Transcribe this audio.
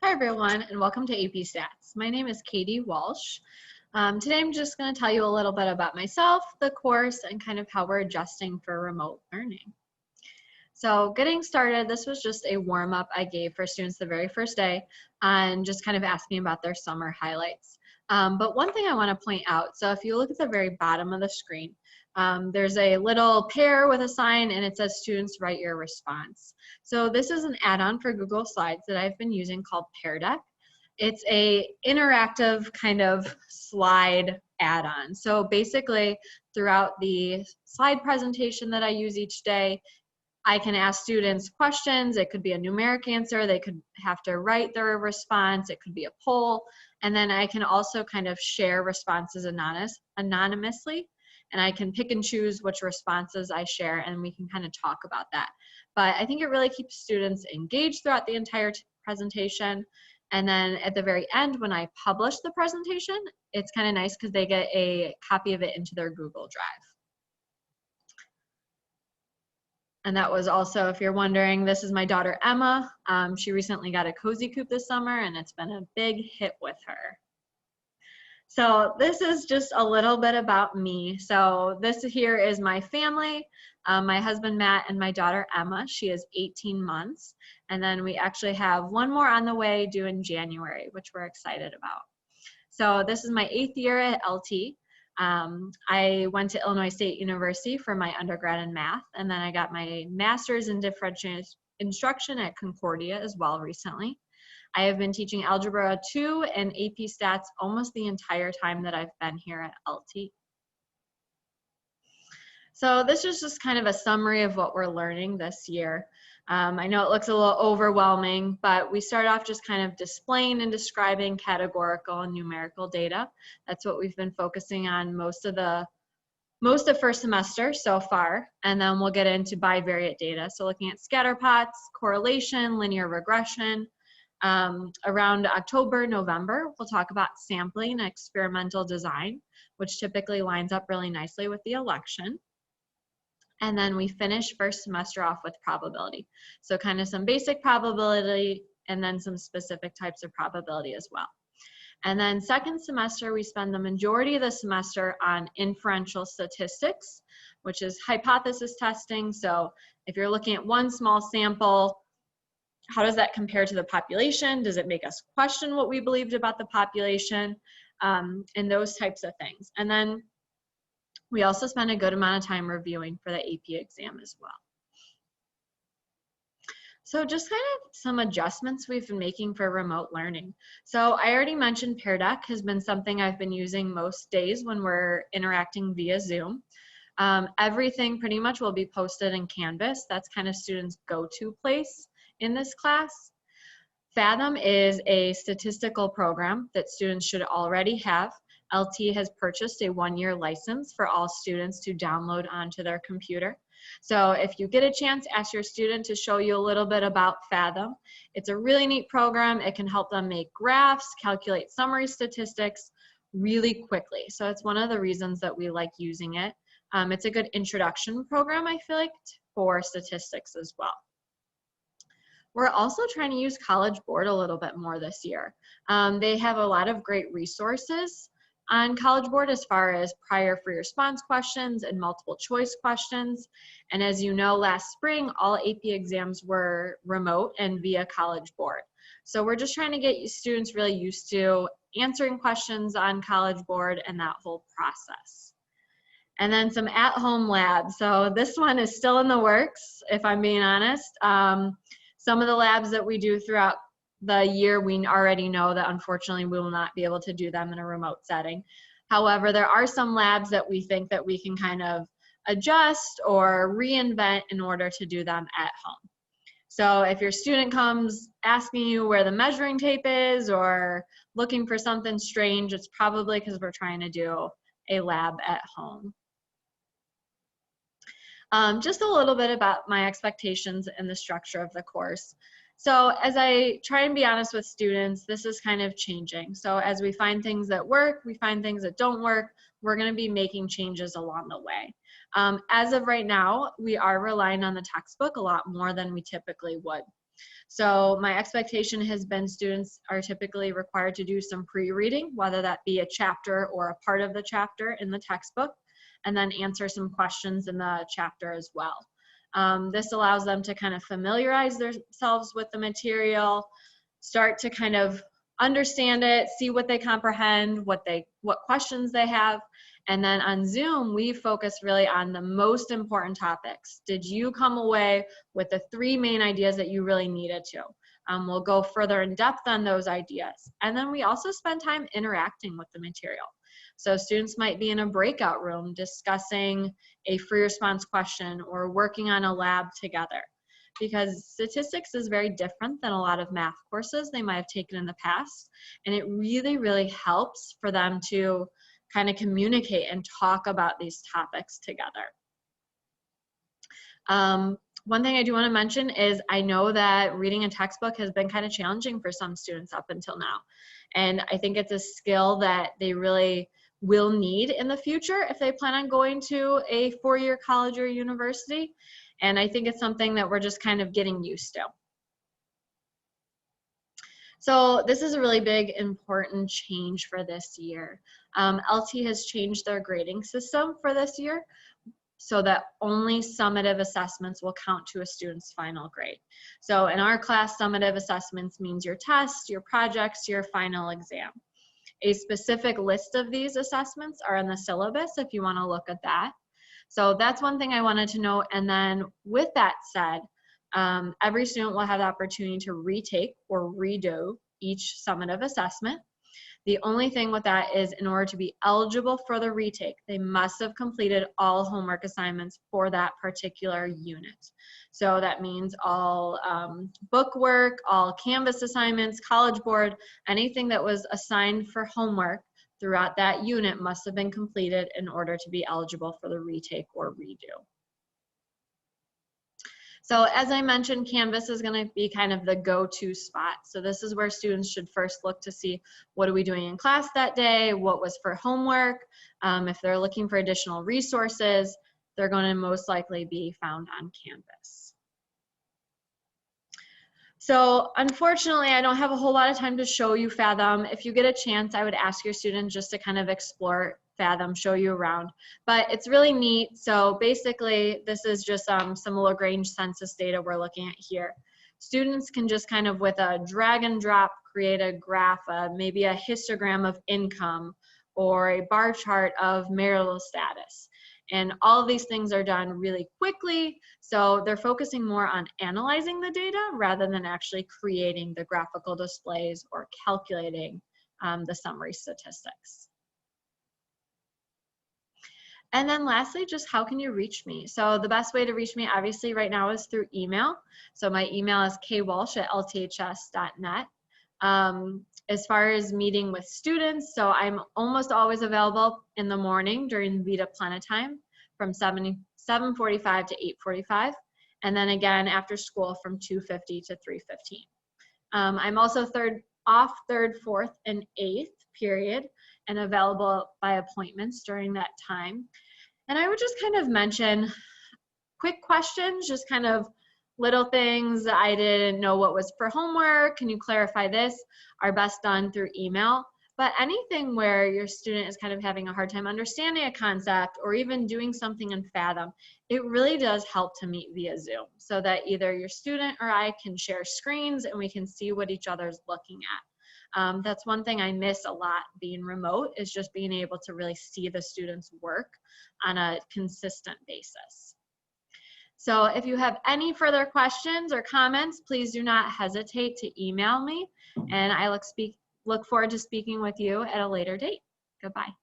Hi everyone, and welcome to AP Stats. My name is Katie Walsh. Today I'm just going to tell you a little bit about myself, the course, and kind of how we're adjusting for remote learning. So getting started, this was just a warm-up I gave for students the very first day and just kind of asking about their summer highlights. But one thing I want to point out, so if you look at the very bottom of the screen, there's a little pair with a sign and it says students write your response. So this is an add-on for Google Slides that I've been using called Pear Deck. It's a interactive kind of slide add-on. So basically throughout the slide presentation that I use each day, I can ask students questions. It could be a numeric answer. They could have to write their response. It could be a poll. And then I can also kind of share responses anonymously. And I can pick and choose which responses I share, and we can kind of talk about that. But I think it really keeps students engaged throughout the entire presentation. And then at the very end, when I publish the presentation, it's kind of nice because they get a copy of it into their Google Drive. And that was also, if you're wondering, this is my daughter Emma. She recently got a Cozy Coop this summer, and it's been a big hit with her. So this is just a little bit about me. So this here is my family, my husband Matt and my daughter Emma. She is 18 months. And then we actually have one more on the way due in January, which we're excited about. So this is my 8th year at LT. I went to Illinois State University for my undergrad in math, and then I got my master's in differential instruction at Concordia as well recently. I have been teaching Algebra 2 and AP Stats almost the entire time that I've been here at LT. So this is just kind of a summary of what we're learning this year. I know it looks a little overwhelming, but we start off just kind of displaying and describing categorical and numerical data. That's what we've been focusing on most of first semester so far, and then we'll get into bivariate data. So looking at scatter plots, correlation, linear regression. Around October, November, we'll talk about sampling and experimental design, which typically lines up really nicely with the election. And then we finish first semester off with probability. So kind of some basic probability and then some specific types of probability as well. And then second semester, we spend the majority of the semester on inferential statistics, which is hypothesis testing. So if you're looking at one small sample, how does that compare to the population? Does it make us question what we believed about the population? And those types of things. And then we also spend a good amount of time reviewing for the AP exam as well. So just kind of some adjustments we've been making for remote learning. So I already mentioned Pear Deck has been something I've been using most days when we're interacting via Zoom. Everything pretty much will be posted in Canvas. That's kind of students' go-to place in this class. Fathom is a statistical program that students should already have. LT has purchased a 1-year license for all students to download onto their computer. So if you get a chance, ask your student to show you a little bit about Fathom. It's a really neat program. It can help them make graphs, calculate summary statistics really quickly. So it's one of the reasons that we like using it. It's a good introduction program, I feel like, for statistics as well. We're also trying to use College Board a little bit more this year. They have a lot of great resources on College Board as far as prior free response questions and multiple choice questions. And as you know, last spring, all AP exams were remote and via College Board. So we're just trying to get students really used to answering questions on College Board and that whole process. And then some at-home labs. So this one is still in the works, if I'm being honest. Some of the labs that we do throughout the year, we already know that unfortunately we will not be able to do them in a remote setting. However, there are some labs that we think that we can kind of adjust or reinvent in order to do them at home. So if your student comes asking you where the measuring tape is or looking for something strange, it's probably because we're trying to do a lab at home. Just a little bit about my expectations and the structure of the course. So as I try and be honest with students, this is kind of changing. So as we find things that work, we find things that don't work, we're going to be making changes along the way. As of right now, we are relying on the textbook a lot more than we typically would. So my expectation has been students are typically required to do some pre-reading, whether that be a chapter or a part of the chapter in the textbook, and then answer some questions in the chapter as well. This allows them to kind of familiarize themselves with the material, start to kind of understand it, see what they comprehend, what questions they have. And then on Zoom, we focus really on the most important topics. Did you come away with the 3 main ideas that you really needed to? We'll go further in depth on those ideas. And then we also spend time interacting with the material. So students might be in a breakout room discussing a free response question or working on a lab together. Because statistics is very different than a lot of math courses they might have taken in the past. And it really, really helps for them to kind of communicate and talk about these topics together. One thing I do want to mention is I know that reading a textbook has been kind of challenging for some students up until now. And I think it's a skill that they really will need in the future if they plan on going to a 4-year college or university. And I think it's something that we're just kind of getting used to. So this is a really big, important change for this year. LT has changed their grading system for this year so that only summative assessments will count to a student's final grade. So in our class, summative assessments means your tests, your projects, your final exam. A specific list of these assessments are in the syllabus if you want to look at that. So that's one thing I wanted to know. And then with that said, every student will have the opportunity to retake or redo each summative assessment. The only thing with that is in order to be eligible for the retake, they must have completed all homework assignments for that particular unit. So that means all book work, all Canvas assignments, College Board, anything that was assigned for homework throughout that unit must have been completed in order to be eligible for the retake or redo. So as I mentioned, Canvas is going to be kind of the go-to spot. So this is where students should first look to see what are we doing in class that day, what was for homework. If they're looking for additional resources, they're going to most likely be found on Canvas. So unfortunately, I don't have a whole lot of time to show you Fathom. If you get a chance, I would ask your students just to kind of explore Fathom, show you around. But it's really neat. So basically, this is just some Lagrange census data we're looking at here. Students can just kind of with a drag and drop create a graph, maybe a histogram of income or a bar chart of marital status. And all of these things are done really quickly, so they're focusing more on analyzing the data rather than actually creating the graphical displays or calculating the summary statistics. And then lastly, just how can you reach me? So the best way to reach me obviously right now is through email. So my email is kwalsh@lths.net. As far as meeting with students, so I'm almost always available in the morning during Vita Plena time from 7:45 to 8:45, and then again after school from 2:50 to 3:15. I'm also off third, fourth, and eighth period and available by appointments during that time. And I would just kind of mention quick questions, just kind of little things. I didn't know what was for homework. Can you clarify this? Are best done through email. But anything where your student is kind of having a hard time understanding a concept or even doing something in Fathom, it really does help to meet via Zoom so that either your student or I can share screens and we can see what each other's looking at. That's one thing I miss a lot being remote, is just being able to really see the students' work on a consistent basis. So if you have any further questions or comments, please do not hesitate to email me, and I look forward to speaking with you at a later date. Goodbye.